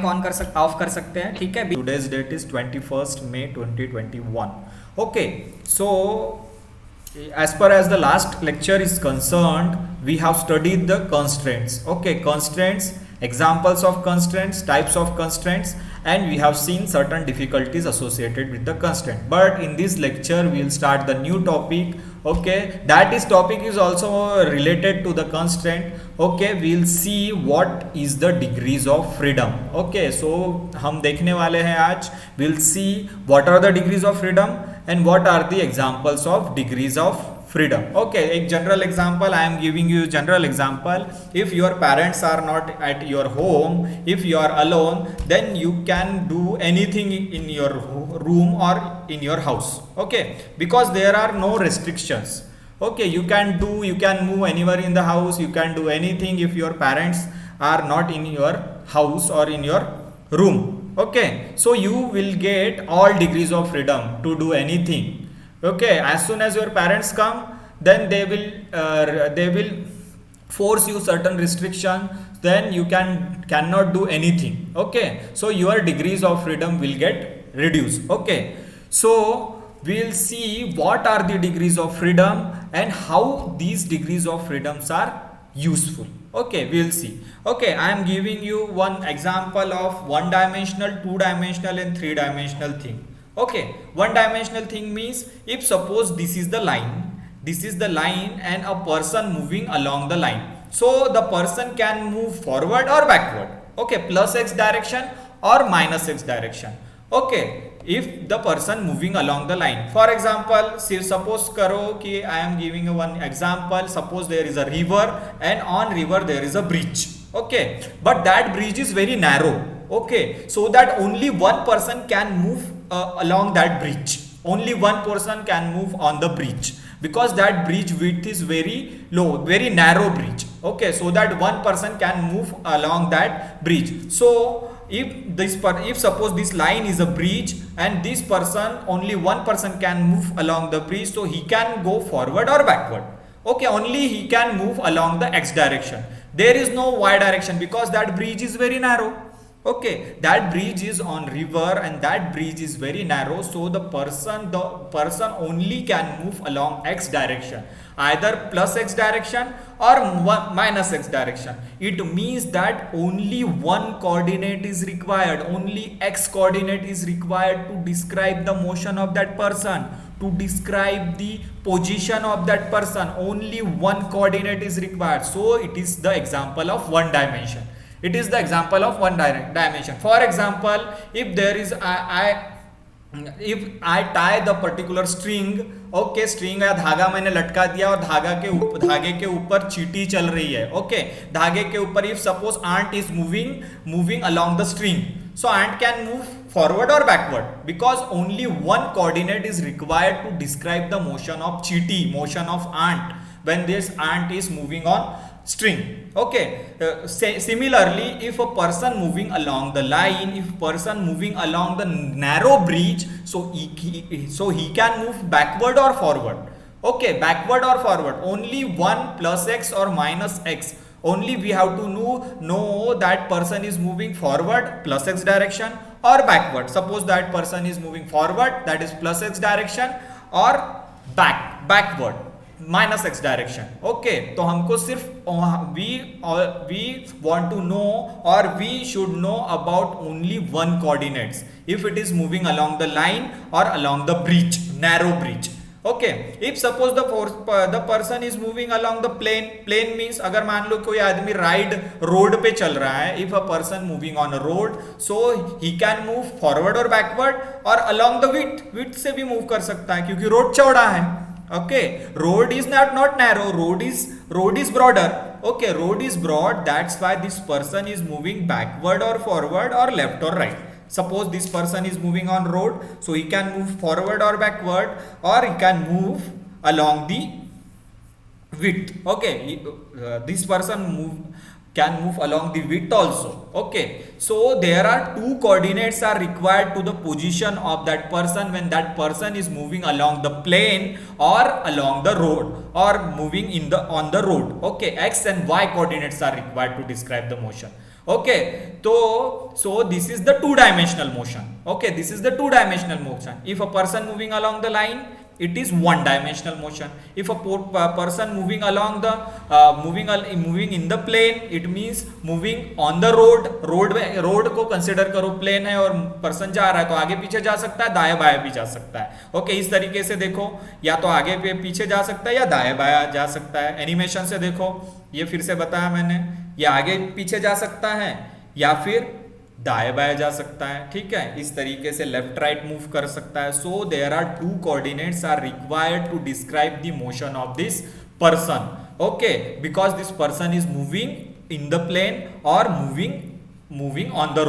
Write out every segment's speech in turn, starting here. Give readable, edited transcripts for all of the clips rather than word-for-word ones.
Mic on off कर सकते हैं, ठीक है। Today's date is 21st May 2021. Okay, so as per as the last lecture is concerned, we have studied the constraints. Okay, constraints, examples of constraints, types of constraints, and we have seen certain difficulties associated with the constraint. But in this lecture we will start the new topic. Okay, that is topic is also related to the constraint. Okay, we will see what is the degrees of freedom. Okay, so हम देखने वाले हैं आज, we will see what are the degrees of freedom and what are the examples of degrees of freedom. Okay, एक general example I am giving you. General example, if your parents are not at your home, if you are alone, then you can do anything in your room or in your house. Okay, because there are no restrictions. Okay, you can move anywhere in the house, you can do anything if your parents are not in your house or in your room. Okay, so you will get all degrees of freedom to do anything. Okay, as soon as your parents come, then they will force you certain restriction, then you cannot do anything. Okay, so your degrees of freedom will get reduced. Okay, so we'll see what are the degrees of freedom and how these degrees of freedoms are useful. Okay, we'll see. Okay, I am giving you one example of one dimensional, two dimensional and three dimensional thing. Okay, one dimensional thing means if suppose this is the line and a person moving along the line, so the person can move forward or backward. Okay, plus x direction or minus x direction. Okay, if the person moving along the line, for example, suppose karo ki I am giving a one example. Suppose there is a river and on river there is a bridge. Okay, but that bridge is very narrow. Okay, so that only one person can move along that bridge. Only one person can move on the bridge because that bridge width is very low, very narrow bridge. Okay, so that one person can move along that bridge. So if suppose this line is a bridge and this person, only one person can move along the bridge, so he can go forward or backward. Okay, only he can move along the x direction. There is no y direction because that bridge is very narrow. Okay, that bridge is on river and that bridge is very narrow, so the person only can move along x direction, either plus x direction or minus x direction. It means that only one coordinate is required, only x coordinate is required to describe the motion of that person, to describe the position of that person. Only one coordinate is required, so it is the example of one dimension. It is the example of one dimension. For example, if there is if I tie the particular string, okay, string या धागा मैंने लटका दिया और धागे के ऊपर चींटी चल रही है. Okay, धागे के ऊपर if suppose ant is moving along the string, so ant can move forward or backward because only one coordinate is required to describe the motion of cheetah, motion of ant when this ant is moving on string. Okay, similarly, if a person moving along the line, if person moving along the narrow bridge, so he can move backward or forward. Okay, backward or forward, only one plus x or minus x. Only we have to know that person is moving forward plus x direction or backward. Suppose that person is moving forward, that is plus x direction, or backward minus x direction. Okay, तो हमको सिर्फ we want to know or we should know about only one coordinates if it is moving along the line or along the bridge, narrow bridge. Okay, if suppose the person is moving along the plane means अगर मान लो कोई आदमी road पे चल रहा है, if a person moving on a road, so he can move forward or backward or along the width से भी move कर सकता है क्योंकि रोड चौड़ा है. Okay, road is not narrow, road is broader. Okay, road is broad, that's why this person is moving backward or forward or left or right. Suppose this person is moving on road, so he can move forward or backward, or he can move along the width. Okay, this person can move along the width also. Okay, so there are two coordinates are required to the position of that person when that person is moving along the plane or along the road or moving on the road. Okay, x and y coordinates are required to describe the motion. Okay, so this is the two dimensional motion. Okay, this is the two dimensional motion. If a person moving along the line, it is one dimensional motion. If a person moving along the moving in the plane, it means moving on the road को consider करो plane है और person जा रहा है तो आगे पीछे जा सकता है, दाएं बाएं भी जा सकता है. ओके, इस तरीके से देखो, या तो आगे पीछे जा सकता है या दाएं बाएं जा सकता है. एनिमेशन से देखो, ये फिर से बताया मैंने, ये आगे पीछे जा सकता है या फिर दाएं बाएं जा सकता है. ठीक है, इस तरीके से लेफ्ट राइट मूव कर सकता है. So there are two coordinates are required to describe the motion of this person. Okay, because this person is moving in the plane और मूविंग ऑन द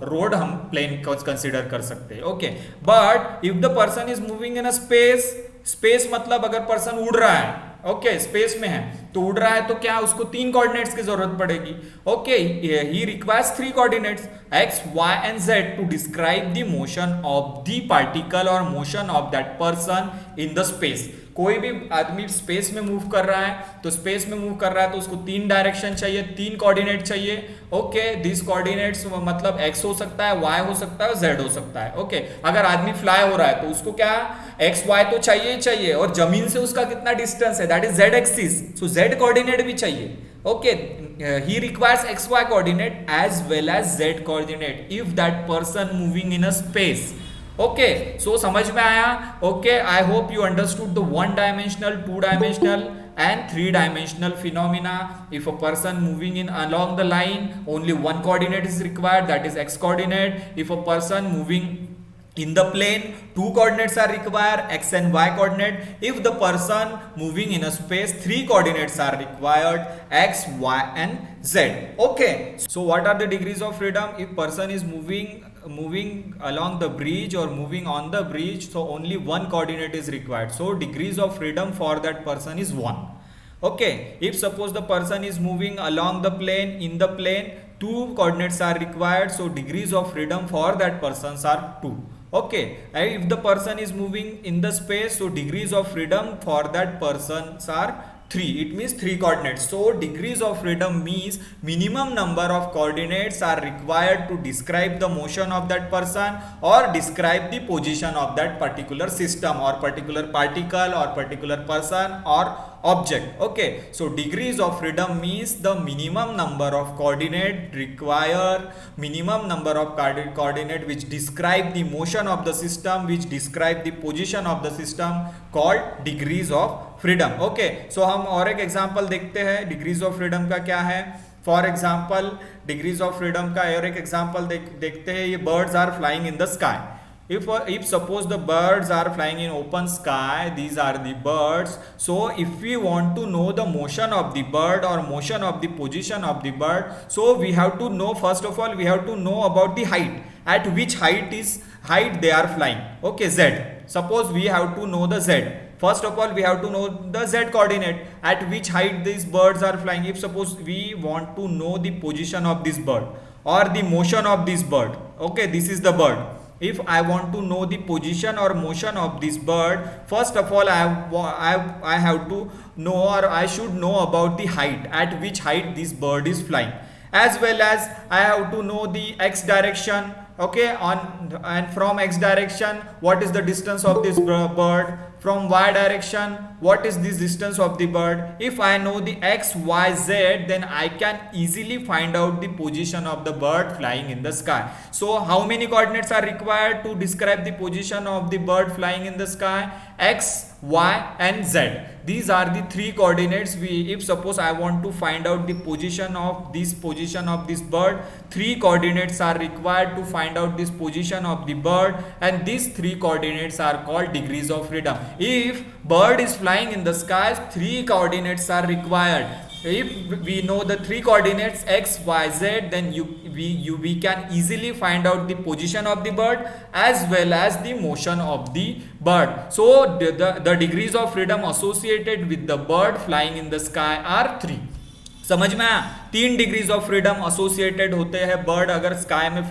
रोड हम प्लेन को consider कर सकते हैं. Okay, but if the person is moving in a space मतलब अगर person उड़ रहा है, ओके, स्पेस में है तो उड़ रहा है तो क्या उसको तीन कोऑर्डिनेट्स की जरूरत पड़ेगी. Okay, he requires three coordinates x y and z to describe the motion of the particle और motion of that person in the space. कोई भी आदमी स्पेस में मूव कर रहा है तो स्पेस में मूव कर रहा है तो उसको तीन डायरेक्शन चाहिए, तीन कोऑर्डिनेट चाहिए. ओके, दिस कोऑर्डिनेट्स मतलब एक्स हो सकता है, वाई हो सकता है, जेड हो सकता है. ओके, अगर आदमी फ्लाई हो रहा है तो उसको क्या एक्स वाई तो चाहिए ही चाहिए और जमीन से उसका कितना डिस्टेंस है, that is Z axis. So Z coordinate भी चाहिए. Okay, he requires xy coordinate as well as z coordinate if that person moving in a space. Okay, so समझ में आया. Okay, I hope you understood the one dimensional, two dimensional and three dimensional phenomena. If a person moving in along the line, only one coordinate is required, that is x coordinate. If a person moving in the plane, two coordinates are required, x and y coordinate. If the person moving in a space, three coordinates are required, x, y and z. Okay, so what are the degrees of freedom? If person is moving along the bridge or moving on the bridge, so only one coordinate is required. So degrees of freedom for that person is 1. Okay, if suppose the person is moving along the plane, in the plane, two coordinates are required, so degrees of freedom for that persons are 2. Okay, and if the person is moving in the space, so degrees of freedom for that persons are 3. It means 3 coordinates. So degrees of freedom means minimum number of coordinates are required to describe the motion of that person or describe the position of that particular system or particular particle or particular person or object. Okay, so degrees of freedom means the minimum number of coordinate require, minimum number of coordinate which describe the motion of the system, which describe the position of the system, called degrees of freedom. Okay, so हम और एक example देखते हैं degrees of freedom का क्या है. For example degrees of freedom का और एक एग्जांपल देखते हैं. ये birds are flying in the sky. If suppose the birds are flying in open sky, these are the birds. So if we want to know the motion of the bird or motion of the position of the bird, so we have to know, first of all we have to know about the height, at which height they are flying. Okay, z. Suppose we have to know the z. First of all we have to know the z coordinate, at which height these birds are flying. If suppose we want to know the position of this bird or the motion of this bird, okay, this is the bird. If I want to know the position or motion of this bird, first of all I have to know, or I should know about the height, at which height this bird is flying, as well as I have to know the x direction. Okay, and from x direction what is the distance of this bird, from y direction what is this distance of the bird. If I know the x, y, z, then I can easily find out the position of the bird flying in the sky. So how many coordinates are required to describe the position of the bird flying in the sky? X, y and z. These are the three coordinates. If suppose I want to find out the position of this bird, three coordinates are required to find out this position of the bird, and these three coordinates are called degrees of freedom. If bird is flying in the sky, three coordinates are required. If we know the three coordinates x, y, z, then we can easily find out the position of the bird as well as the motion of the bird. So the degrees of freedom associated with the bird flying in the sky are 3. समझ में आया? 3 degrees of freedom associated होते हैं। Bird अगर sky में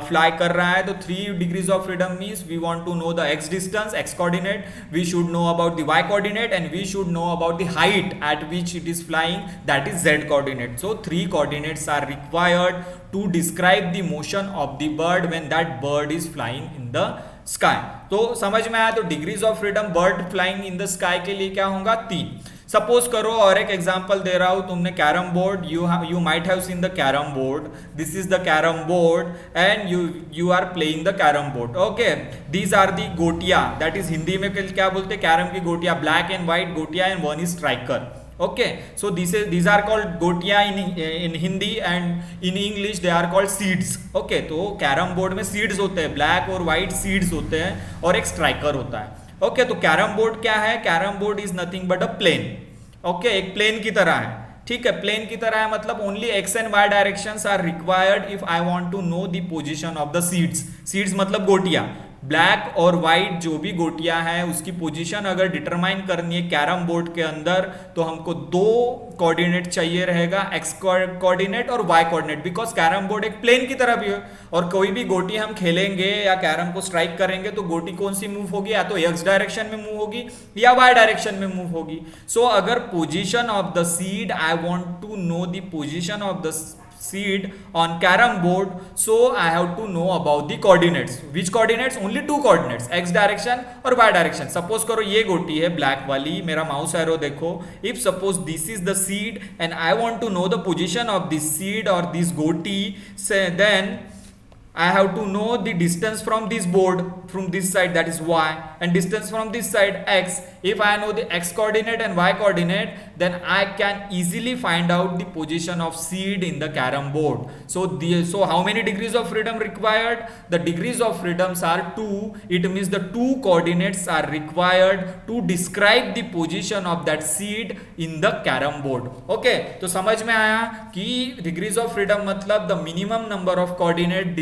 fly कर रहा है तो 3 degrees of freedom means we want to know the x distance, x coordinate, we should know about the y coordinate and we should know about the height at which it is flying, that is z coordinate. So 3 coordinates are required to describe the motion of the bird when that bird is flying in the sky. तो समझ में आया? तो degrees of freedom bird flying in the sky के लिए क्या होगा? 3। Suppose करो और एक एग्जांपल दे रहा हूं, तुमने carrom board, you might have seen the carrom board, this is the carrom board and you are playing the carrom board. Okay, these are the गोटिया, दैट इज हिंदी में क्या बोलते हैं? कैरम की गोटिया, ब्लैक एंड व्हाइट गोटिया and one is striker. Okay, so these are called gotiya in Hindi and in English they are called seeds. Okay, तो carrom board में सीड्स होते हैं, ब्लैक और वाइट सीड्स होते हैं और एक स्ट्राइकर होता है। ओके, तो कैरम बोर्ड क्या है? Carom board is nothing but a plane. Okay, एक प्लेन की तरह है, ठीक है, प्लेन की तरह है, मतलब only x and y directions are required if I want to know the position of the seeds. Seeds मतलब गोटियां, ब्लैक और वाइट जो भी गोटियां हैं उसकी पोजीशन अगर डिटरमाइन करनी है कैरम बोर्ड के अंदर तो हमको 2 कोऑर्डिनेट चाहिए रहेगा, एक्स कोऑर्डिनेट और y coordinate, because carom board एक प्लेन की तरह भी है और कोई भी गोटी हम खेलेंगे या कैरम को स्ट्राइक करेंगे तो गोटी कौन सी मूव होगी? या तो एक्स डायरेक्शन में मूव होगी या वाई डायरेक्शन में मूव होगी। सो अगर position of the seed, I want to know the position of the seed on carom board, so I have to know about the coordinates. Which coordinates? Only 2 coordinates, x direction और y direction. Suppose करो ये गोटी है black वाली, मेरा mouse arrow देखो, if suppose this is the seed and I want to know the position of this seed or this goti, say then I have to know the distance from this board, from this side, that is y, and distance from this side x. If I know the x coordinate and y coordinate, then I can easily find out the position of seed in the carom board. So how many degrees of freedom required? The degrees of freedoms are 2. It means the 2 coordinates are required to describe the position of that seed in the carom board. Okay, तो समझ में आया कि degrees of freedom मतलब the minimum number of coordinate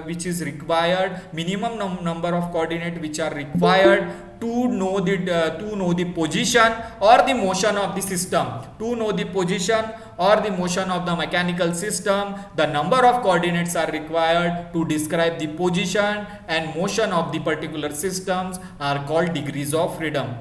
which is required, minimum number of coordinate which are required to know the position or the motion of the system, to know the position or the motion of the mechanical system. The number of coordinates are required to describe the position and motion of the particular systems are called degrees of freedom.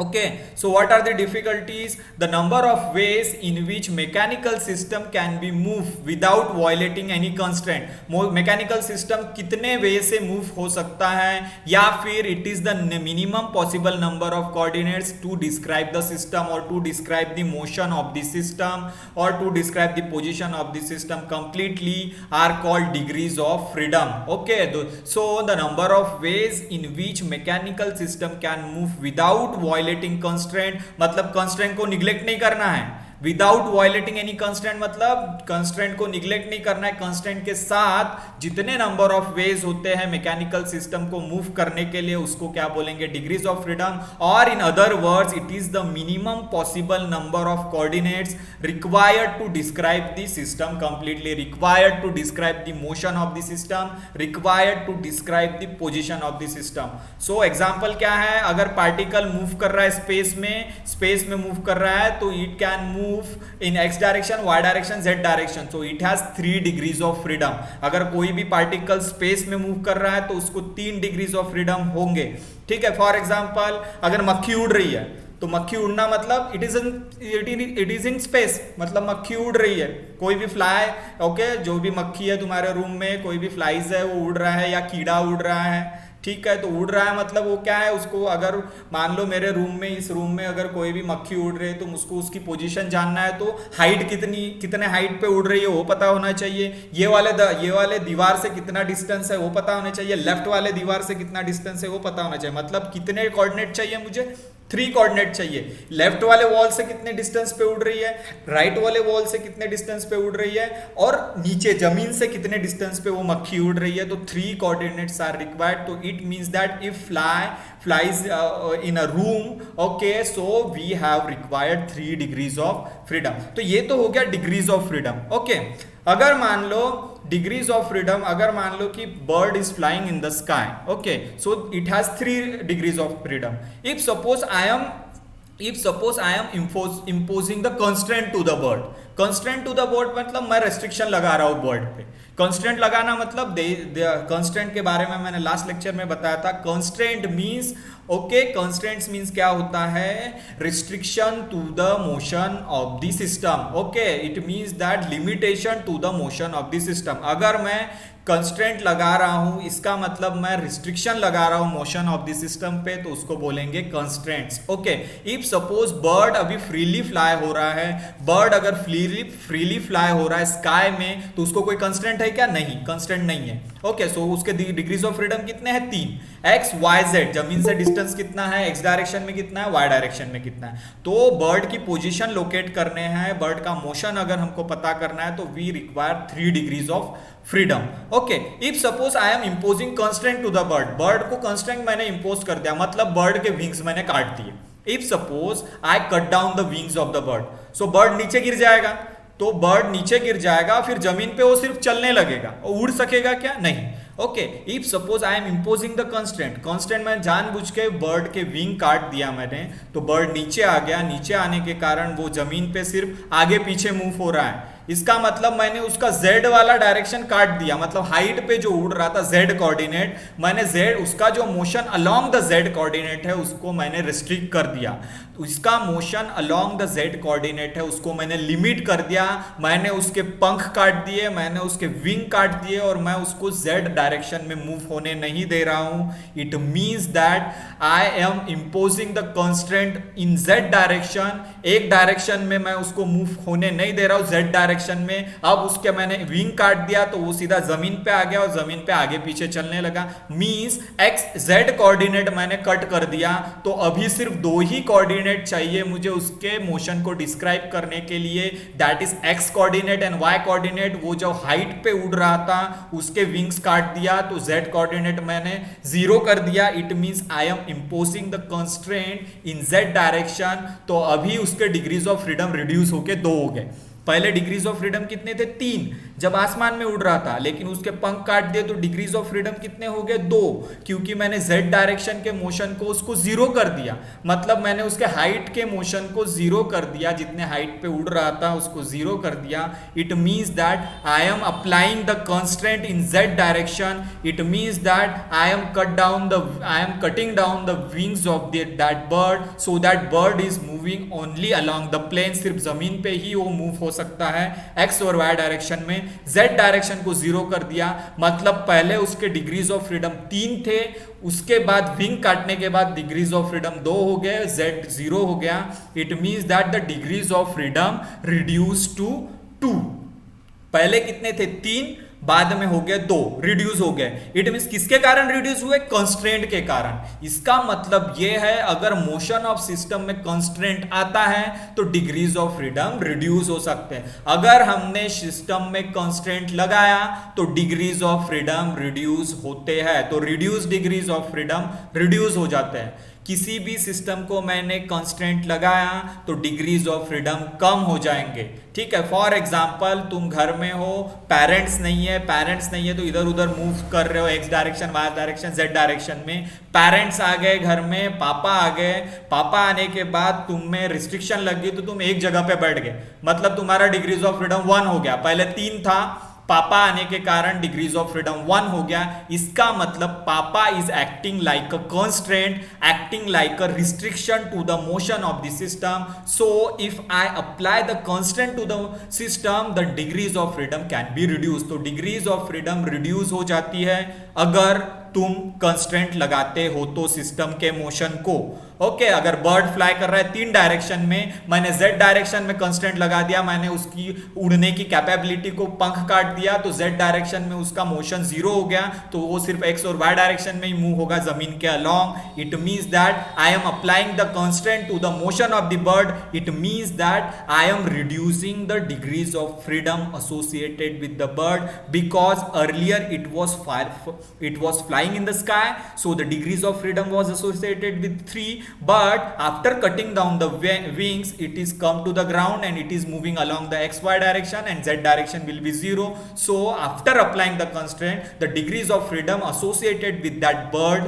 Okay, so what are the difficulties? The number of ways in which mechanical system can be moved without violating any constraint. Mechanical system कितने वे से move हो सकता है, या फिर it is the minimum possible number of coordinates to describe the system or to describe the motion of the system or to describe the position of the system completely are called degrees of freedom. Okay, so the number of ways in which mechanical system can move without violating constraint, मतलब constraint को neglect नहीं करना है, without violating any constraint मतलब constraint को neglect नहीं करना है, कंस्ट्रेंट के साथ जितने नंबर ऑफ वेज होते हैं मैकेनिकल सिस्टम को मूव करने के लिए उसको क्या बोलेंगे? Degrees of freedom. और in other words it is the minimum possible number of coordinates required to describe the system completely, required to describe the motion of the system, required to describe the position of the system. So example क्या है? अगर particle move कर रहा है space में move कर रहा है तो it can move in x direction, y direction, z direction. So it has 3 degrees of freedom. अगर कोई भी पार्टिकल स्पेस में मूव कर रहा है तो उसको 3 डिग्रीज ऑफ फ्रीडम होंगे, ठीक है। फॉर एग्जांपल अगर मक्खी उड़ रही है तो मक्खी उड़ना मतलब इट इज इन स्पेस, मतलब मक्खी उड़ रही है। कोई भी फ्लाई, ओके, जो भी मक्खी है तुम्हारे रूम में, कोई भी फ्लाइज है वो उड़ रहा है या कीड़ा उड़ रहा है, ठीक है, तो उड़ रहा है मतलब वो क्या है, उसको अगर मान लो मेरे रूम में, इस रूम में अगर कोई भी मक्खी उड़ रही है तो मुझको उसकी पोजीशन जानना है, तो हाइट कितने हाइट पे उड़ रही है वो पता होना चाहिए, ये वाले दीवार से कितना डिस्टेंस है वो पता होना चाहिए, लेफ्ट वाले दीवार से कितना डिस्टेंस है वो पता होना चाहिए। मतलब कितने कोऑर्डिनेट चाहिए मुझे? 3 कोऑर्डिनेट चाहिए। लेफ्ट वाले वॉल से कितने डिस्टेंस पे उड़ रही है, राइट वाले वॉल से कितने डिस्टेंस पे उड़ रही है, और नीचे जमीन से कितने डिस्टेंस पे वो मक्खी उड़ रही है। तो 3 कोऑर्डिनेट्स आर रिक्वायर्ड। तो it means that if flies in a room, okay, so we have required 3 degrees of freedom. तो ये तो हो गया डिग्रीज ऑफ फ्रीडम। ओके, अगर मान लो डिग्रीज ऑफ फ्रीडम, अगर मान लो कि bird is flying in the sky, okay, so it has 3 degrees of freedom. If suppose I am if suppose I am imposing the constraint to the bird, constraint to the bird मतलब मैं restriction लगा रहा हूं bird पे। Constraint लगाना मतलब constraint के बारे में मैंने लास्ट लेक्चर में बताया था। Constraint means okay, constraints means क्या होता है, restriction to the motion of the system. Okay, it means that limitation to the motion of the system. अगर मैं कंस्ट्रेंट लगा रहा हूं इसका मतलब मैं रिस्ट्रिक्शन लगा रहा हूं मोशन ऑफ द सिस्टम पे, तो उसको बोलेंगे constraints. Okay, if suppose bird अभी फ्रीली फ्लाई हो रहा है, बर्ड अगर फ्रीली फ्लाई हो रहा है स्काई में, तो उसको कोई कंस्ट्रेंट है क्या? नहीं, कंस्ट्रेंट नहीं है। ओके, सो उसके डिग्रीज ऑफ फ्रीडम कितने हैं? 3। एक्स वाई जेड, जमीन से डिस्टेंस कितना है, एक्स डायरेक्शन में कितना है, वाई डायरेक्शन में कितना है। तो बर्ड की पोजीशन लोकेट करने हैं, बर्ड का मोशन अगर हमको पता करना है, तो we require 3 degrees of freedom. Okay, if suppose I am imposing constraint to the bird, bird को कंस्ट्रेंट मैंने इंपोज कर दिया, मतलब बर्ड के विंग्स मैंने काट दिए। If suppose I cut down the wings of the bird, so bird नीचे गिर जाएगा, तो बर्ड नीचे गिर जाएगा, फिर जमीन पे वो सिर्फ चलने लगेगा, उड़ सकेगा क्या? नहीं। Okay, if suppose I am imposing the constraint, constraint मैं जानबूझ के बर्ड के विंग काट दिया मैंने, तो बर्ड नीचे आ गया, नीचे आने के कारण वो जमीन पे सिर्फ आगे पीछे मूव हो रहा है। इसका मतलब मैंने उसका z वाला डायरेक्शन काट दिया, मतलब हाइट पे जो उड़ रहा था z कोऑर्डिनेट, मैंने z उसका जो motion along the z coordinate है उसको मैंने रिस्ट्रिक्ट कर दिया। तो इसका motion along the z coordinate है उसको मैंने लिमिट कर दिया, मैंने उसके पंख काट दिए, मैंने उसके विंग काट दिए, और मैं उसको z डायरेक्शन में मूव होने नहीं दे रहा हूं। It means that I am imposing the constraint in z direction, एक डायरेक्शन में मैं उसको मूव होने नहीं दे रहा हूं z डायरेक्शन में। अब उसके मैंने विंग काट दिया तो वो सीधा जमीन पे आ गया और जमीन पे आगे पीछे चलने लगा। मींस एक्स जेड कोऑर्डिनेट मैंने कट कर दिया, तो अभी सिर्फ 2 ही कोऑर्डिनेट चाहिए मुझे उसके मोशन को डिस्क्राइब करने के लिए, that is x coordinate and y coordinate. वो जो हाइट पे उड़ रहा था उसके विंग्स काट दिया, तो जेड कोऑर्डिनेट मैंने 0 कर दिया। It means I am imposing the constraint in z direction, तो अभी उसके डिग्रीज ऑफ फ्रीडम रिड्यूस होके 2 हो गए। पहले डिग्रीज ऑफ फ्रीडम कितने थे? 3 जब आसमान में उड़ रहा था, लेकिन उसके पंख काट दिए तो डिग्रीज ऑफ फ्रीडम कितने हो गए? 2, क्योंकि मैंने जेड डायरेक्शन के मोशन को उसको 0 कर दिया, मतलब मैंने उसके हाइट के मोशन को 0 कर दिया, जितने हाइट पे उड़ रहा था उसको 0 कर दिया। It means that I am applying the constraint in z direction, it means that I am cutting down the wings of that bird, so that bird is moving only along the plane, सिर्फ जमीन पे ही वो move हो सकता है x और Y direction में। Z direction को 0 कर दिया, मतलब पहले उसके डिग्रीज ऑफ फ्रीडम 3 थे, उसके बाद विंग काटने के बाद डिग्रीज ऑफ फ्रीडम 2 हो गए, जेड 0 हो गया। It means that the degrees of freedom reduce to 2। पहले कितने थे? 3, बाद में हो गए 2, रिड्यूस हो गए। इट मींस किसके कारण रिड्यूस हुए? कंस्ट्रेंट के कारण। इसका मतलब यह है अगर मोशन ऑफ सिस्टम में कंस्ट्रेंट आता है तो डिग्रीज ऑफ फ्रीडम रिड्यूस हो सकते हैं। अगर हमने सिस्टम में कंस्ट्रेंट लगाया तो डिग्रीज ऑफ फ्रीडम रिड्यूस होते हैं, तो reduce degrees of freedom reduce हो जाते हैं। किसी भी सिस्टम को मैंने कंस्ट्रेंट लगाया तो डिग्रीज ऑफ फ्रीडम कम हो जाएंगे। ठीक है, फॉर एग्जांपल तुम घर में हो, पेरेंट्स नहीं है तो इधर उधर मूव कर रहे हो, x direction, y direction, z direction में। पेरेंट्स आ गए घर में, पापा आ गए, पापा आने के बाद तुम में रिस्ट्रिक्शन लग गई तो तुम एक जगह पे बैठ गए, मतलब तुम्हारा डिग्रीज ऑफ फ्रीडम 1 हो गया। पहले 3 था, पापा आने के कारण डिग्रीज ऑफ फ्रीडम 1 हो गया। इसका मतलब पापा is acting like a constraint, acting like a restriction to the motion of the system. So if I apply the constraint to the system the degrees of freedom can be reduce. तो degrees of freedom reduce हो जाती है अगर तुम constraint लगाते हो तो system के मोशन को। ओके, अगर बर्ड फ्लाई कर रहा है 3 डायरेक्शन में, मैंने जेड डायरेक्शन में कंस्ट्रेंट लगा दिया, मैंने उसकी उड़ने की कैपेबिलिटी को पंख काट दिया, तो जेड डायरेक्शन में उसका मोशन 0 हो गया, तो वो सिर्फ एक्स और वाई डायरेक्शन में ही मूव होगा जमीन के along. It means that I am applying the constraint to the motion of the bird, it means that I am reducing the degrees of freedom associated with the bird, because earlier it was flying in the sky, so the degrees of freedom was associated with 3, but after cutting down the wings it is come to the ground and it is moving along the xy direction and z direction will be 0. So after applying the constraint, the degrees of freedom associated with that bird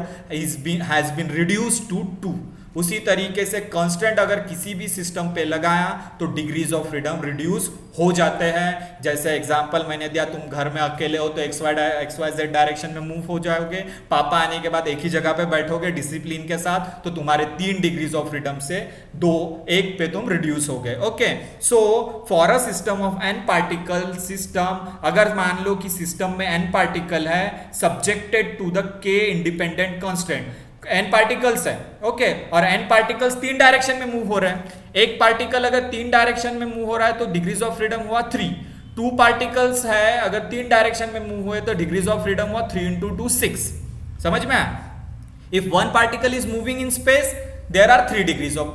has been reduced to 2. उसी तरीके से constant अगर किसी भी system पे लगाया तो degrees of freedom reduce हो जाते हैं। जैसे एग्जांपल मैंने दिया, तुम घर में अकेले हो तो एक्स वाई जेड डायरेक्शन में मूव हो जाओगे, पापा आने के बाद एक ही जगह पे बैठोगे डिसिप्लिन के साथ, तो तुम्हारे 3 डिग्रीज ऑफ फ्रीडम से 1 पे तुम रिड्यूस हो गए। Okay, so for a system of n particle system, अगर मान लो कि सिस्टम में n पार्टिकल है subjected to the k independent constant, n particles है, ओके, और n पार्टिकल्स 3 डायरेक्शन में मूव हो रहे हैं। एक पार्टिकल अगर 3 डायरेक्शन में मूव हो रहा है तो डिग्रीज ऑफ फ्रीडम हुआ 3। 2 पार्टिकल्स है अगर 3 डायरेक्शन में मूव हुए तो डिग्रीज ऑफ फ्रीडम हुआ 3 into 2 6। समझ में आया? If one particle is moving in space, there are 3 degrees of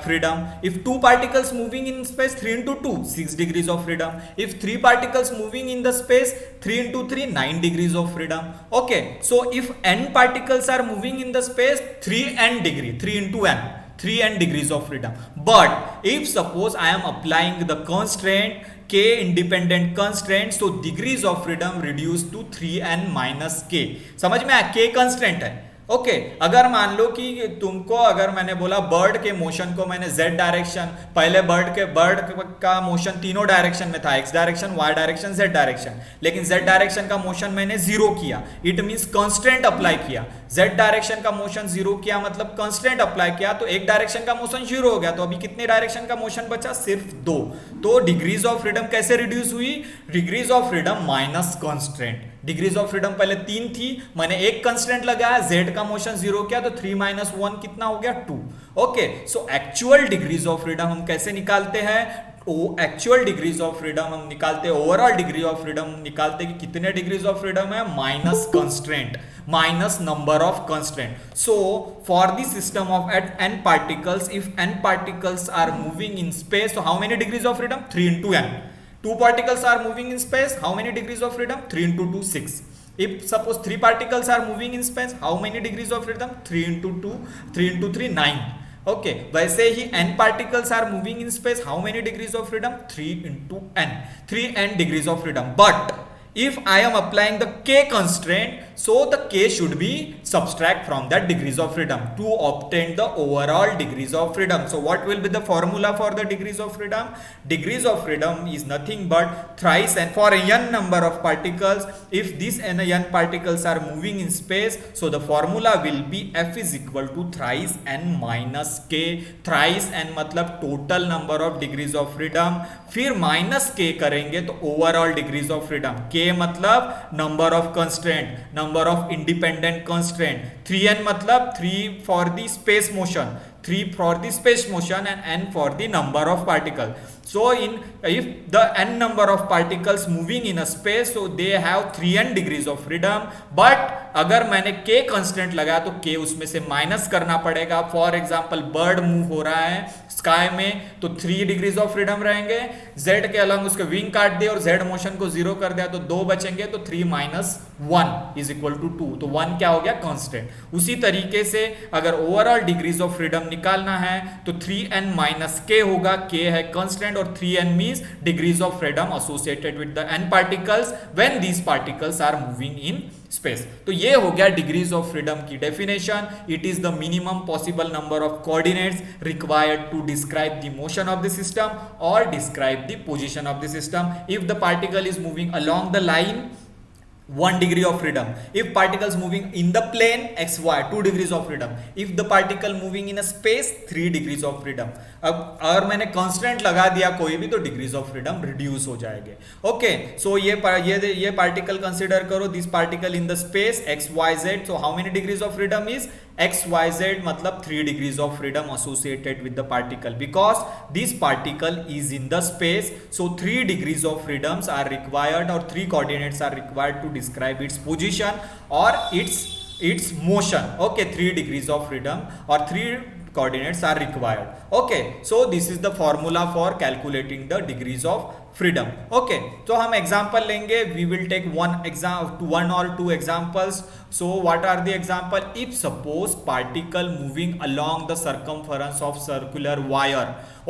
freedom. If 2 particles moving in space, 3 into 2, 6 degrees of freedom. If 3 particles moving in the space, 3 into 3, 9 degrees of freedom. Okay, so if n particles are moving in the space, 3n degree, 3 into n, 3n degrees of freedom. But if suppose I am applying the constraint k independent constraint, so degrees of freedom reduced to 3n minus k. समझ में आया? k constraint है। Okay, अगर मान लो कि तुमको, अगर मैंने बोला बर्ड के मोशन को मैंने z डायरेक्शन, पहले बर्ड का मोशन तीनों डायरेक्शन में था, x direction, y direction, z direction, लेकिन z डायरेक्शन का मोशन मैंने 0 किया, इट मींस कांस्टेंट अप्लाई किया। z डायरेक्शन का मोशन 0 किया मतलब कांस्टेंट अप्लाई किया, तो एक डायरेक्शन का मोशन 0 हो गया, तो अभी कितने डायरेक्शन का मोशन बचा? सिर्फ 2। तो डिग्रीज ऑफ फ्रीडम कैसे रिड्यूस हुई? Degrees of freedom minus constant. Degrees of freedom पहले 3 थी, मैंने एक कांस्टेंट लगाया, z का मोशन 0 किया, तो 3 minus 1 कितना हो गया? 2। Okay, so actual degrees of freedom हम कैसे निकालते हैं? एक्चुअल डिग्रीज ऑफ फ्रीडम हम निकालते हैं, ओवरऑल डिग्री ऑफ फ्रीडम निकालते हैं कि कितने डिग्रीज ऑफ फ्रीडम है, minus constraint, minus number of constraint. So for the system of eight n particles, if n particles are moving in space, so how many degrees of freedom? 3 into n. 2 particles are moving in space, how many degrees of freedom? 3 into 2, 6. If suppose 3 particles are moving in space, how many degrees of freedom? 3 into 2, 3 into 3, 9. Okay, वैसे ही n particles are moving in space, how many degrees of freedom? 3 into n, 3n degrees of freedom. But if I am applying the k constraint, so the k should be subtract from that degrees of freedom to obtain the overall degrees of freedom. So what will be the formula for the degrees of freedom? Degrees of freedom is nothing but thrice n for n number of particles. If these n particles are moving in space, so the formula will be f is equal to thrice n minus k. Thrice n मतलब total number of degrees of freedom, फिर minus k करेंगे तो overall degrees of freedom. k मतलब number of constraint, number of independent constraint, 3n मतलब 3 for the space motion, 3 for the space motion, and n for the number of particles. So if the n number of particles moving in a space, so they have 3n degrees of freedom. But अगर मैंने k constant लगाया तो k उसमें से minus करना पड़ेगा। For example bird move हो रहा है स्काई में तो 3 डिग्रीज ऑफ फ्रीडम रहेंगे, z के अलग उसके विंग काट दिया और z मोशन को 0 कर दिया तो 2 बचेंगे, तो 3 minus 1 is equal to 2, तो 1 क्या हो गया? कांस्टेंट। उसी तरीके से अगर ओवरऑल डिग्रीज ऑफ फ्रीडम निकालना है तो 3n minus k होगा, k है कांस्टेंट और 3n means degrees of freedom associated with the n particles when these particles are moving in space. तो ये हो गया डिग्रीज ऑफ फ्रीडम की definition. It is the minimum possible number of coordinates required to describe the motion of the system और describe the position of the system. If the particle is moving along the line, 1 degree of freedom. If particles moving in the plane xy, 2 degrees of freedom. If the particle moving in a space, 3 degrees of freedom. अब अगर मैंने constant लगा दिया कोई भी तो degrees of freedom reduce हो जाएंगे। ओके, सो ये पार्टिकल कंसिडर करो, this particle in the space x y z, so how many degrees of freedom is x y z, मतलब 3 degrees of freedom associated with the particle because this particle is in the space, so 3 degrees of freedoms are required और 3 coordinates are required to describe its position or its motion. Okay, 3 degrees of freedom or 3 coordinates are required. Okay, so this is the formula for calculating the degrees of freedom. Okay, so हम example लेंगे, we will take one or two examples. So what are the example? If suppose particle moving along the circumference of circular wire.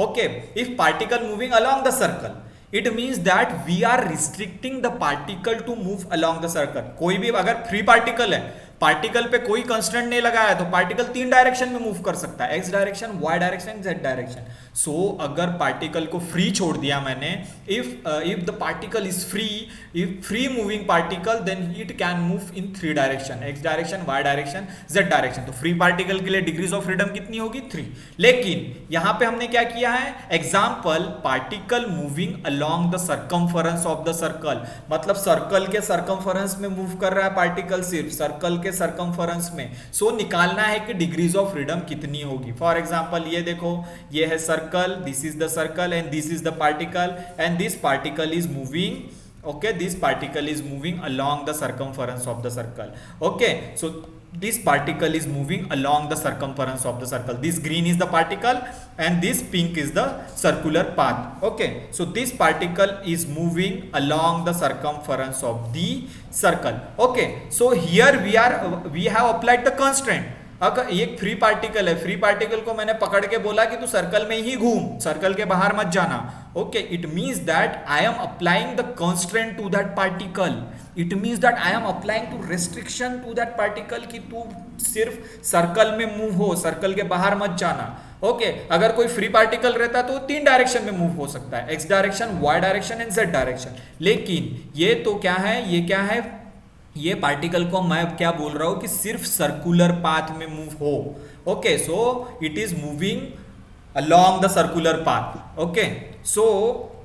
Okay, if particle moving along the circle, it means that we are restricting the particle to move along the circle. कोई भी अगर free particle है, particle पे कोई constraint नहीं लगाया है तो पार्टिकल 3 डायरेक्शन में मूव कर सकता है, x direction, y direction, z direction. So अगर पार्टिकल को फ्री छोड़ दिया मैंने, if the particle is free, if free moving particle, then it can move in 3 direction, x direction, y direction, z direction. तो free particle के लिए degrees of freedom कितनी होगी? 3। लेकिन यहां पे हमने क्या किया है? Example, particle moving along the circumference of the circle, मतलब सर्कल के सर्कमफरेंस में मूव कर रहा है पार्टिकल, सिर्फ सर्कल के सर्कमफरेंस में। सो निकालना है कि डिग्रीज ऑफ फ्रीडम कितनी होगी। फॉर एग्जाम्पल ये देखो, ये है circle, this is the circle and this is the particle, and this particle is moving, okay, this particle is moving along the circumference of the circle. Okay, so this particle is moving along the circumference of the circle. This green is the particle and this pink is the circular path. Okay, so this particle is moving along the circumference of the circle. Okay, so here we have applied the constraint. अगर एक free particle है, free particle को मैंने पकड़ के बोला कि तू सर्कल में ही घूम, सर्कल के बाहर मत जाना। Okay, it means that I am applying the constraint to that particle, it means that I am applying to restriction to that particle कि तू सिर्फ सर्कल में मूव हो, सर्कल के बाहर मत जाना। ओके, अगर कोई फ्री पार्टिकल रहता तो 3 डायरेक्शन में मूव हो सकता है, x direction, y direction and z direction. लेकिन ये तो क्या है, ये क्या है, ये पार्टिकल को मैं क्या बोल रहा हूं कि सिर्फ सर्कुलर पाथ में मूव हो। Okay, so it is moving along the circular path. Okay, so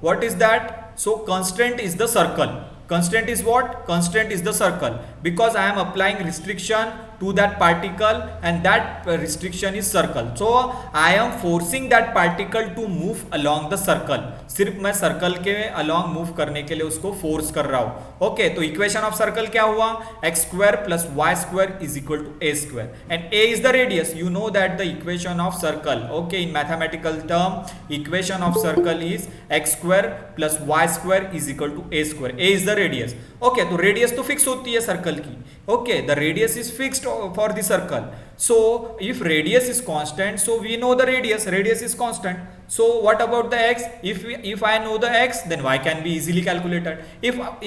what is that? So constraint is the circle. Constraint is what? Constraint is the circle, because I am applying restriction to that particle and that restriction is circle. So I am forcing that particle to move along the circle. सिर्फ मैं circle के along move करने के लिए उसको force कर रहा हूं। ओके, तो इक्वेशन ऑफ सर्कल क्या हुआ? X square plus y square is equal to a square, and a is the radius. You know that the equation of circle, okay, in mathematical term equation of circle is x square plus y square is equal to a square. A is the radius. Okay, तो radius तो fix होती है circle की। Okay, the radius is fixed for the circle. So if radius is constant, so we know the radius is constant. So what about the x? If I know the x, then y can be easily calculated.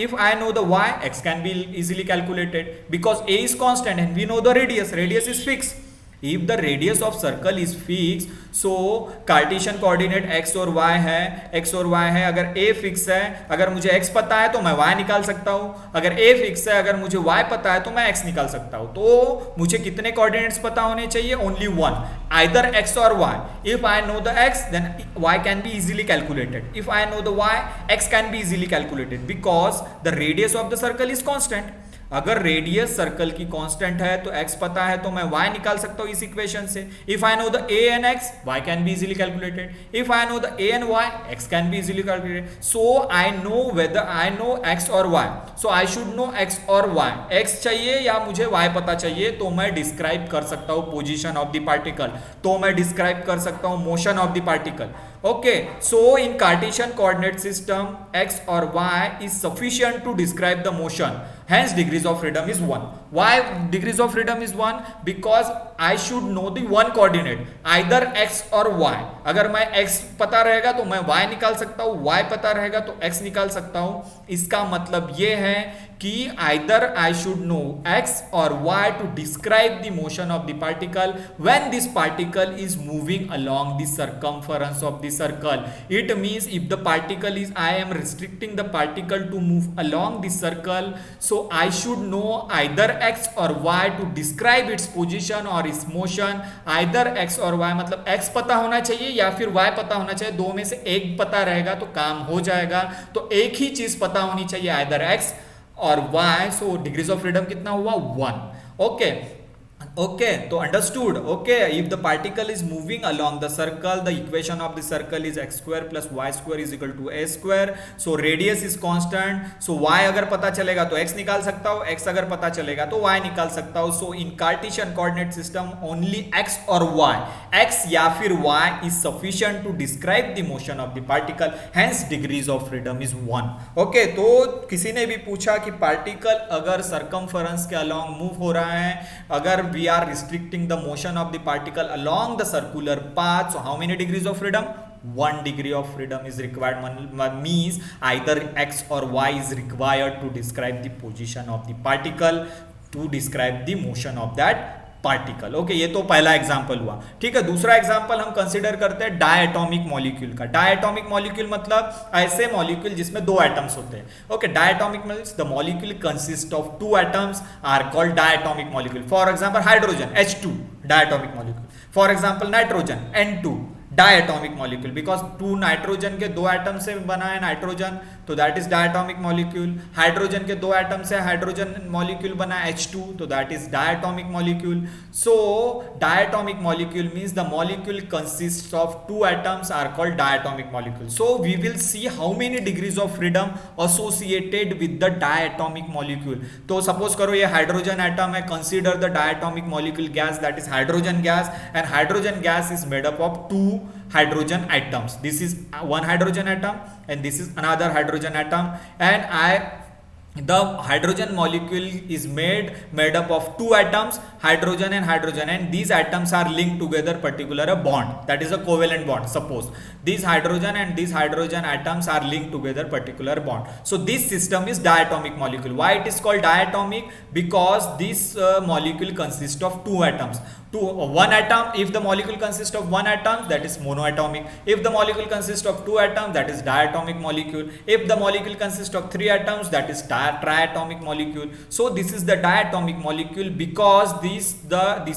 If I know the y, x can be easily calculated, because a is constant and we know the radius is fixed. If the radius of circle is fixed, so Cartesian coordinate x और y है, अगर a fix है, अगर मुझे x पता है तो मैं y निकाल सकता हूं, अगर a फिक्स है, अगर मुझे y पता है तो मैं x निकाल सकता हूं। तो मुझे कितने कोऑर्डिनेट्स पता होने चाहिए? ओनली वन, आइदर x और y. If I know the x, then y can be easily calculated. If I know the y, x can be easily calculated, because the radius of the circle is constant. अगर radius circle की constant है तो x पता है तो मैं y निकाल सकता हूं इस इक्वेशन से। If I know the a and x, y can be easily calculated. If I know the a and y, x can be easily calculated. So I know whether I know x or y. So I should know x or y. x चाहिए या मुझे y पता चाहिए, तो मैं describe कर सकता हूं पोजीशन ऑफ द पार्टिकल, तो मैं डिस्क्राइब कर सकता हूं motion of the particle. Okay, so in Cartesian coordinate system, x or y is sufficient to describe the motion. Hence, degrees of freedom is 1. Why degrees of freedom is 1? Because I should know the one coordinate, either x or y. अगर मैं x पता रहेगा तो मैं y निकाल सकता हूँ, y पता रहेगा तो x निकाल सकता हूँ। इसका मतलब ये है कि either I should know x or y to describe the motion of the particle when this particle is moving along the circumference of the circle. It means if the particle is, I am restricting the particle to move along the circle, so I should know either x or y to describe its position or its motion. Either x or y मतलब x पता होना चाहिए या फिर y पता होना चाहिए, दो में से एक पता रहेगा तो काम हो जाएगा। तो एक ही चीज पता होनी चाहिए, either x और y. So degrees of freedom कितना हुआ? 1. ओके, तो understood. Okay, if the particle is moving along the circle, the equation of the circle is x square plus y square is equal to a square. So radius is constant, so y अगर पता चलेगा तो x निकाल सकता हूं, x अगर पता चलेगा तो y निकाल सकता हूं. So in Cartesian coordinate system only x और y, x या फिर y is sufficient to describe the motion of the particle. Hence degrees of freedom is 1. Okay, तो किसी ने भी पूछा कि पार्टिकल अगर सर्कमफरेंस के अलोंग मूव हो रहा है, अगर we are restricting the motion of the particle along the circular path, so how many degrees of freedom? 1 degree of freedom is required. Means either x or y is required to describe the position of the particle. To describe the motion of that particle. Okay, ये तो पहला example हुआ। ठीक है, दूसरा example हम consider करते हैं डायटोमिक मॉलिक्यूल का। डायटोमिक मॉलिक्यूल मतलब ऐसे मॉलिक्यूल जिसमें दो एटम्स होते हैं। Okay, diatomic means the molecule consist of two atoms are called diatomic molecule. For example hydrogen H2 diatomic molecule, for example nitrogen N2 diatomic molecule, because two nitrogen के दो atom से बना है nitrogen, तो that is diatomic molecule. Hydrogen के दो atom से hydrogen molecule बना है H2, तो that is diatomic molecule. So diatomic molecule means the molecule consist of two atoms are called diatomic molecule. So we will see how many degrees of freedom associated with the diatomic molecule. तो suppose करो ये hydrogen atom है, consider the diatomic molecule gas that is hydrogen gas, and hydrogen gas is made up of two hydrogen atoms. This is one hydrogen atom and this is another hydrogen atom, and the hydrogen molecule is made up of two atoms, hydrogen, and these atoms are linked together particular a bond, that is a covalent bond. Suppose these hydrogen and these hydrogen atoms are linked together particular bond, so this system is diatomic molecule. Why it is called diatomic? Because this molecule consists of two atoms. One atom, if the molecule consists of one atom, that is monoatomic. If the molecule consists of two atoms, that is diatomic molecule. If the molecule consists of three atoms, that is triatomic molecule. So this is the diatomic molecule because this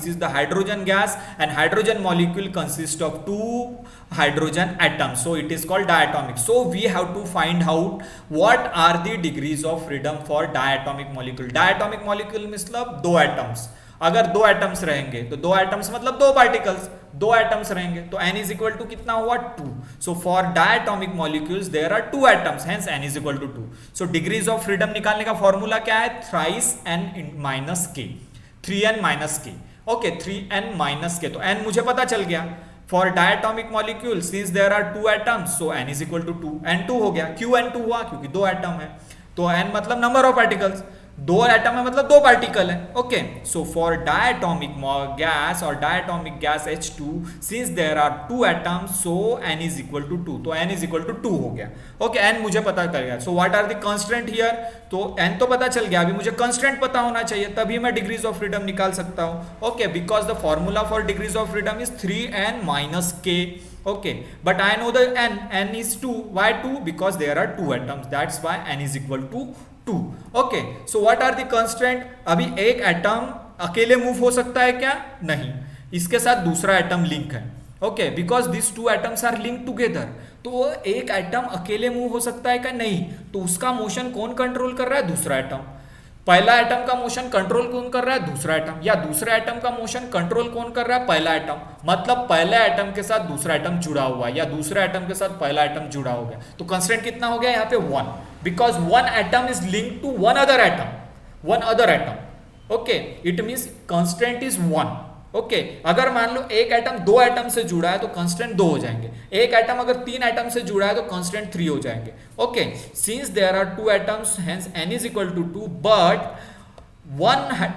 is the hydrogen gas, and hydrogen molecule consists of two hydrogen atoms, so it is called diatomic. So we have to find out what are the degrees of freedom for diatomic molecule. Diatomic molecule मतलब दो atoms, अगर दो atoms रहेंगे तो दो atoms मतलब दो particles, दो एटम्स रहेंगे तो n इज इक्वल टू कितना हुआ 2. So for diatomic molecules there are two atoms, hence n is equal to 2. So degrees of freedom निकालने का फॉर्मूला क्या है? Thrice n minus k, 3n minus k. Okay, 3n minus k, तो n मुझे पता चल गया. For diatomic molecule since there are two atoms, so n is equal to 2. n2 हो गया. क्यों n2 हुआ? क्योंकि दो एटम है, तो n मतलब नंबर ऑफ पार्टिकल्स, दो एटम है मतलब दो पार्टिकल है. Okay, so for diatomic gas और diatomic gas H2 since there are two atoms, so n is equal to 2, तो n इज इक्वल टू 2 हो गया. ओके, n मुझे पता चल गया. So what are the constraint here? तो n तो पता चल गया, अभी मुझे कंस्ट्रेंट पता होना चाहिए, तभी मैं डिग्रीज ऑफ फ्रीडम निकाल सकता हूं. Okay, because the formula for degrees of freedom is 3n minus k. Okay, but I know the n is 2. Why 2? Because there are two atoms, that's why n is equal to 2. Okay, so what are the constraint? अभी एक atom अकेले move हो सकता है क्या? नहीं, इसके साथ दूसरा एटम लिंक है. Okay, because this two atoms are link together. तो एक एटम अकेले मूव हो सकता है क्या? नहीं. तो उसका मोशन कौन कंट्रोल कर रहा है? दूसरा एटम. पहला एटम का मोशन कंट्रोल कौन कर रहा है? दूसरा एटम. या दूसरा एटम का मोशन कंट्रोल कौन कर रहा है? पहला एटम. मतलब पहला एटम के साथ दूसरा एटम जुड़ा हुआ है, या दूसरा एटम के साथ पहला एटम जुड़ा हो गया. तो कंस्ट्रेंट कितना हो गया यहाँ पे? 1, because one atom is link to one other atom. Okay, it means constraint is 1. Okay, अगर मान लो एक एटम दो एटम से जुड़ा है तो कंस्टेंट 2 हो जाएंगे. एक एटम अगर 3 एटम से जुड़ा है तो कंस्टेंट 3 हो जाएंगे. Okay, since there are 2 atoms, hence n is equal to 2, but one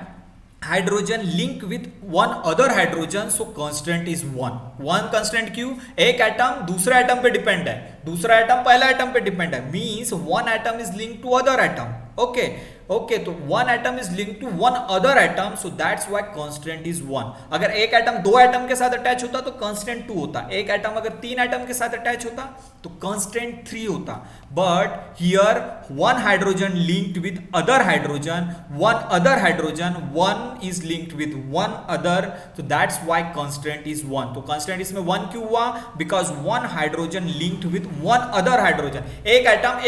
hydrogen link with one other hydrogen, so constant is 1. One constant क्यों? एक एटम दूसरा एटम पे डिपेंड है, दूसरा एटम पहला एटम पे डिपेंड है, means one atom is link to other atom. Okay, तो one atom is link to one other atom, so that's why constant is 1. अगर एक एटम दो एटम के साथ अटैच होता तो कांस्टेंट 2 होता. एक एटम अगर 3 एटम के साथ अटैच होता तो कांस्टेंट 3 होता. But here one hydrogen linked with other hydrogen, one is linked with one other, so that's why constant is 1. तो constant इसमें 1 क्यों हुआ? because one hydrogen linked with one other hydrogen. एक एटम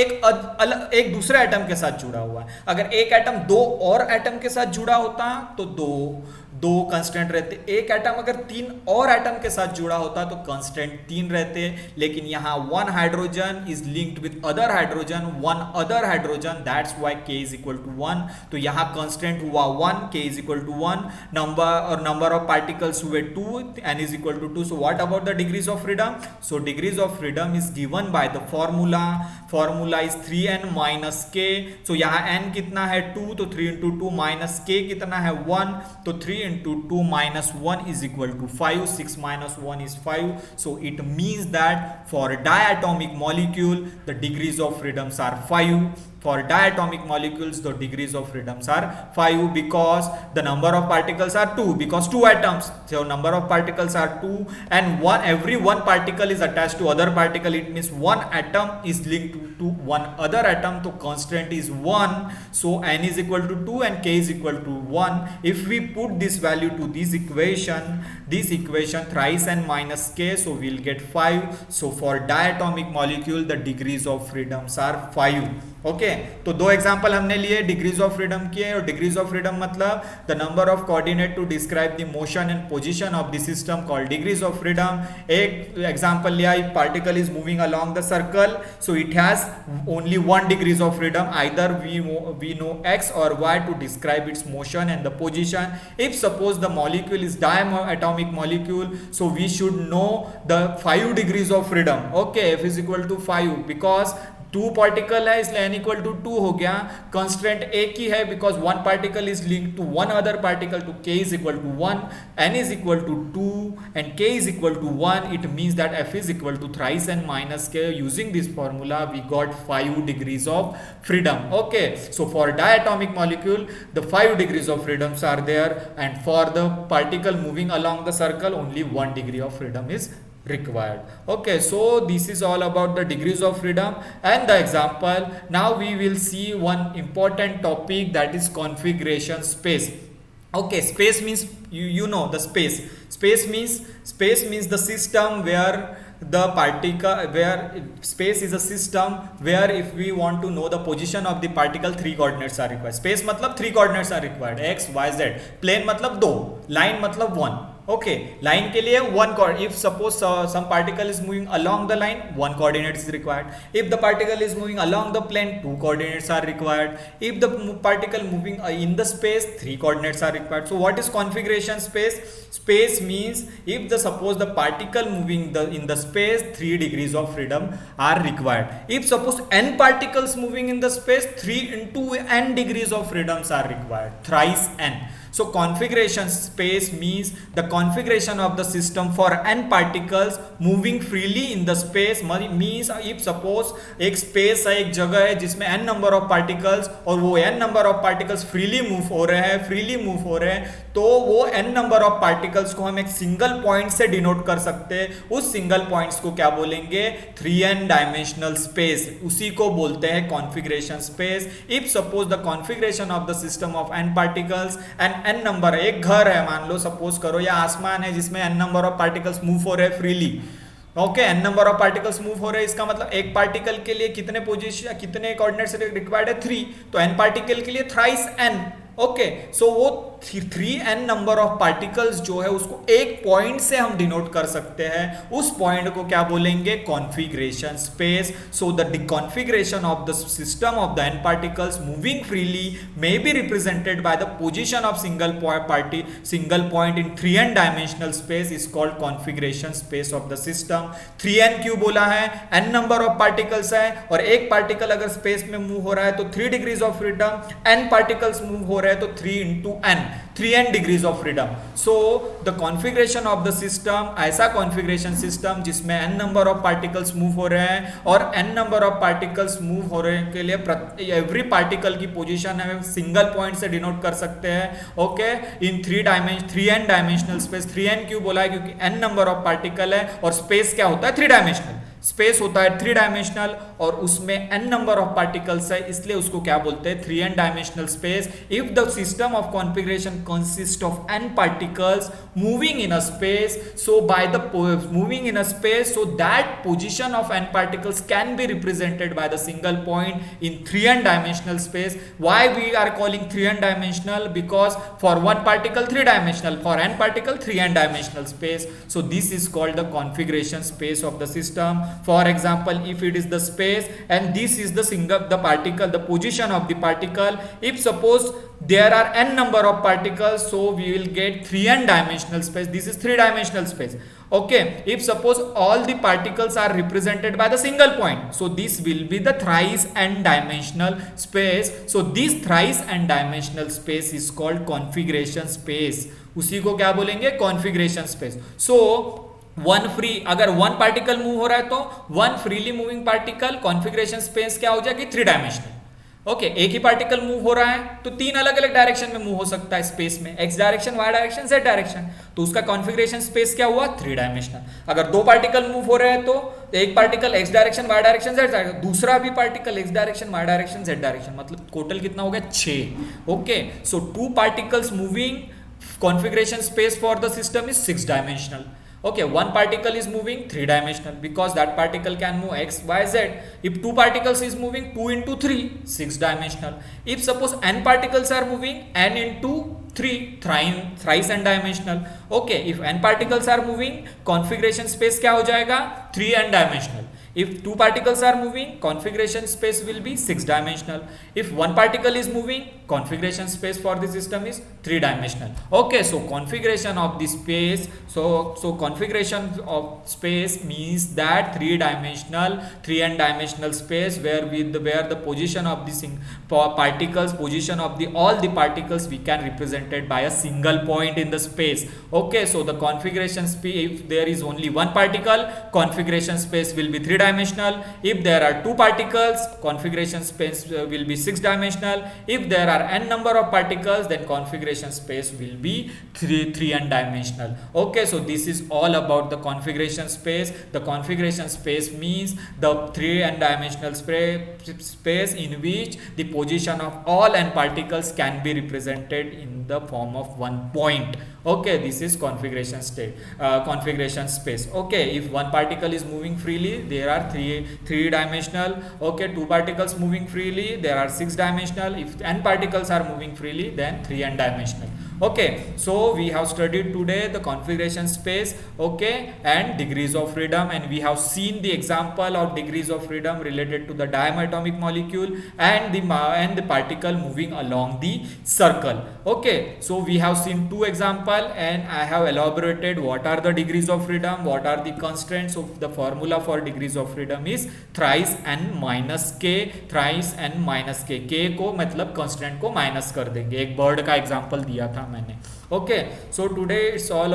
एक दूसरे एटम के साथ जुड़ा हुआ है. अगर एक एटम दो और एटम के साथ जुड़ा होता तो दो कांस्टेंट रहते. एक एटम अगर 3 और एटम के साथ जुड़ा होता तो कांस्टेंट 3 रहते. लेकिन यहाँ one hydrogen is linked with other hydrogen, that's why k is equal to 1. तो यहाँ कांस्टेंट हुआ 1, k is equal to 1. Number of particles हुए 2, n is equal to 2. So what about the degrees of freedom? So degrees of freedom is given by the formula is 3n minus k. सो यहाँ n कितना है? 2, तो 3 into 2 minus k कितना है? 1. तो 3 into 2 minus 1 is equal to 5. 6 minus 1 is 5. So it means that for diatomic molecule the degrees of freedoms are 5. for diatomic molecules the degrees of freedoms are 5 because the number of particles are 2 because 2 atoms, so number of particles are 2 and every one particle is attached to other particle, it means one atom is linked to one other atom, so constraint is 1, so n is equal to 2 and k is equal to 1. If we put this value to this equation thrice n minus k, so we'll get 5. So for diatomic molecule the degrees of freedoms are 5. Okay तो दो example हमने लिए degrees of freedom किए, और degrees of freedom मतलब the number of coordinate to describe the motion and position of the system called degrees of freedom. एक example लिया, if particle is moving along the circle so it has only one degrees of freedom, either we know x or y to describe its motion and the position. If suppose the molecule is diatomic molecule, so we should know the 5 degrees of freedom. Okay, f is equal to 5 because 2 particle है इसलिए n equal to 2 हो गया. Constraint एक ही है because 1 particle is link to 1 other particle, to k is equal to 1, n is equal to 2 and k is equal to 1. It means that f is equal to thrice n minus k. Using this formula we got 5 degrees of freedom. Okay, so for diatomic molecule the 5 degrees of freedoms are there and for the particle moving along the circle only 1 degree of freedom is required. Okay, so this is all about the degrees of freedom and the example. Now we will see one important topic, that is configuration space. Okay, space means you know the space. Space means the system where the particle, where space is a system where if we want to know the position of the particle 3 coordinates are required. Space मतलब 3 coordinates are required, x y z. Plane मतलब 2, line मतलब 1. Okay, line के लिए 1 coordinate. If suppose some particle is moving along the line 1 coordinate is required. If the particle is moving along the plane 2 coordinates are required. If the particle moving in the space 3 coordinates are required. So what is configuration space? Space means if the suppose the particle moving in the space 3 degrees of freedom are required. If suppose n particles moving in the space 3 into n degrees of freedoms are required, thrice n. So configuration space means the configuration of the system for n particles moving freely in the space. Means if suppose एक space है, एक जगह है जिसमें n number of particles और वो n number of particles freely move हो रहे हैं, तो वो n number of particles को हम एक सिंगल पॉइंट से डिनोट कर सकते हैं. उस सिंगल पॉइंट्स को क्या बोलेंगे? 3n dimensional space. उसी को बोलते हैं configuration space. If suppose the configuration of the system of n particles and n number, एक घर है मान लो, सपोज करो, या आसमान है जिसमें n number of particles move हो रहे हैं freely. Okay, n number of particles move हो रहे हैं, इसका मतलब एक पार्टिकल के लिए कितने पोजीशन, कितने कोऑर्डिनेट्स रिक्वायर्ड है? 3. तो n पार्टिकल के लिए थ्राइस n. ओके, सो वो 3n नंबर ऑफ पार्टिकल्स जो है उसको एक पॉइंट से हम डिनोट कर सकते हैं. उस पॉइंट को क्या बोलेंगे? Configuration space. So the configuration of the system of the n particles moving freely may be represented by the position of single point in 3n dimensional space is called configuration space of the system. 3n क्यों बोला है? n number of particles है और एक particle अगर space में move हो रहा है तो 3 degrees of freedom, n particles move हो रहे हैं तो 3 into n, 3n degrees of freedom. So the configuration of the system, ऐसा कॉन्फ़िगरेशन सिस्टम जिसमें n number of particles move हो रहे हैं और n number of particles move हो रहे के लिए एवरी पार्टिकल की पोजीशन है सिंगल पॉइंट से डिनोट कर सकते हैं. ओके, इन 3n डायमेंशनल स्पेस. 3n क्यों बोला है? क्योंकि n नंबर ऑफ पार्टिकल है और स्पेस क्या होता है? 3 डायमेंशनल. स्पेस होता है 3 डायमेंशनल और उसमें n नंबर ऑफ पार्टिकल्स है, इसलिए उसको क्या बोलते हैं? 3n dimensional space. If the system of configuration consist of n particles moving in a space, so by the moving in a space, so that position of n particles can be represented by the single point in 3n dimensional space. Why we are calling 3n dimensional? Because for one particle 3 dimensional, for n particle 3n dimensional space. So this is called the configuration space of the system. For example, if it is the space and this is the particle, the position of the particle. If suppose there are n number of particles, so we will get 3n dimensional space. This is 3 dimensional space. Okay, if suppose all the particles are represented by the single point, so this will be the thrice n dimensional space. So this thrice n dimensional space is called configuration space. उसी को क्या बोलेंगे? Configuration space. So one free, अगर one particle move हो रहा है तो one freely moving particle, configuration space क्या हो जाएगी? 3 डायमेंशनल. ओके एक ही पार्टिकल मूव हो रहा है तो तीन अलग अलग डायरेक्शन में मूव हो सकता है स्पेस में, x direction, y direction, z direction, तो उसका कॉन्फ़िगरेशन स्पेस क्या हुआ, थ्री डायमेंशनल। अगर दो पार्टिकल मूव हो रहे हैं तो एक particle x direction, y direction, z direction, दूसरा भी particle x direction, y direction, z direction, मतलब टोटल कितना हो गया, 6। Okay so two particles moving, configuration space for the system is 6 dimensional. Okay, one particle is moving 3 dimensional because that particle can move x, y, z. If two particles is moving 2 into 3, 6 dimensional. If suppose n particles are moving, n into 3, thrice n dimensional. Okay, if n particles are moving, configuration space क्या हो जाएगा, 3n dimensional. If two particles are moving, configuration space will be 6 dimensional. If one particle is moving, configuration space for the system is 3 dimensional. Okay, so configuration of the space, so configuration of space means that 3 dimensional, 3n dimensional space where the position of the particles, position of the all the particles we can represented by a single point in the space. Okay, so the configuration space, if there is only one particle, configuration space will be 3 dimensional. If there are two particles, configuration space will be 6 dimensional. If there are n number of particles, then configuration space will be 3n dimensional. Okay, so this is all about the configuration space. The configuration space means the 3n dimensional space in which the position of all n particles can be represented in the form of one point. Okay, this is configuration space. Okay, if one particle is moving freely, there are three dimensional. Okay, two particles moving freely, there are 6 dimensional. If n particles are moving freely, then 3n dimensional. Okay, so we have studied today the configuration space, okay, and degrees of freedom, and we have seen the example of degrees of freedom related to the diatomic molecule and the particle moving along the circle. Okay, so we have seen two example, and I have elaborated what are the degrees of freedom, what are the constraints. So the formula for degrees of freedom is thrice n minus k, thrice n minus k, k को मतलब constraint को minus कर देंगे, एक bird का example दिया था मैंने. Okay so today it's all